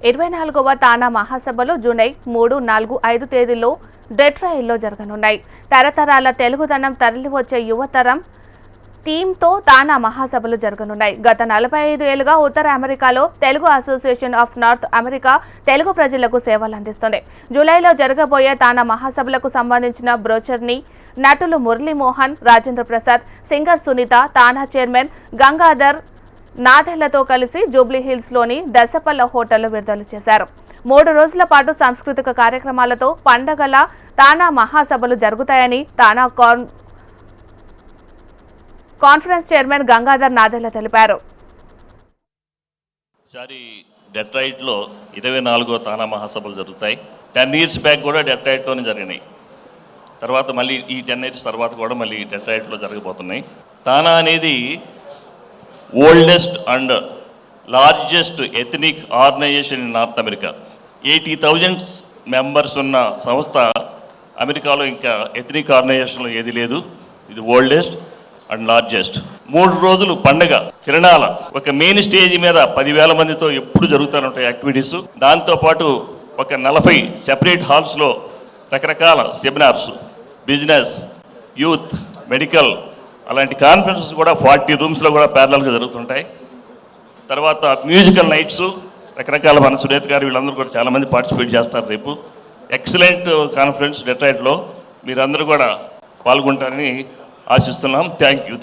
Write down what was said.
24వ తానా మహాసభలు జూలై 3, 4, 5 తేదీల్లో డెట్రాయిట్లో జరగనున్నాయి. తరతరాల తెలుగుదనం తరలివచ్చే యువతరం థీమ్తో తానా మహాసభలు జరగనున్నాయి. గత 45 ఏళ్లుగా ఉత్తర అమెరికాలో Telugu association of north America Telugu ప్రజలకు సేవలు అందిస్తుంది. జూలైలో జరగబోయే తానా మహాసభలకు సంబంధించిన బ్రోచర్ని నటులు మురళీమోహన్, రాజేంద్ర ప్రసాద్, సింగర్ సునీత, తానా చైర్మన్ గంగాధర్ నాథెళ్లతో కలిసి జూబ్లీహిల్స్లోని దశపల్ల హోటల్లో విడుదల చేశారు. 3 రోజుల పాటు సాంస్కృతిక కార్యక్రమాలతో పండగల తానా మహాసభలు జరుగుతాయని తానా కాన్ఫరెన్స్ చైర్మన్ గంగాధర్ నాథెళ్ల తెలిపారు. డెట్రాయిట్లో 24వ తానా మహాసభలు జరుగుతాయి. 10 years బ్యాక్ కూడా డెట్రాయిట్లోనే జరిగినాయి. తర్వాత మళ్ళీ ఈ 10 years తర్వాత కూడా మళ్ళీ డెట్రాయిట్లో జరగబోతున్నాయి. తానా అనేది oldest and largest ethnic organization in North America. 80,000 members ఉన్న సంస్థ అమెరికాలో ఇంకా ఎథనిక్ ఆర్గనైజేషన్లో ఏది లేదు. ఇది ఓల్డెస్ట్ అండ్ లార్జెస్ట్. 3 రోజులు పండగ తిరణాల ఒక మెయిన్ స్టేజ్ మీద 10,000 మందితో ఎప్పుడు జరుగుతూ ఉంటాయి యాక్టివిటీస్. దాంతోపాటు ఒక 40 సెపరేట్ హాల్స్లో రకరకాల సెమినార్స్, బిజినెస్, యూత్, మెడికల్ అలాంటి కాన్ఫరెన్సెస్ కూడా 40 రూమ్స్లో కూడా ప్యారలల్గా జరుగుతుంటాయి. తర్వాత మ్యూజికల్ నైట్స్ రకరకాల మన సురేత్ గారు వీళ్ళందరూ కూడా చాలామంది పార్టిసిపేట్ చేస్తారు. రేపు ఎక్సలెంట్ కాన్ఫరెన్స్ డెట్రాయిట్లో మీరందరూ కూడా పాల్గొంటారని ఆశిస్తున్నాం. Thank you.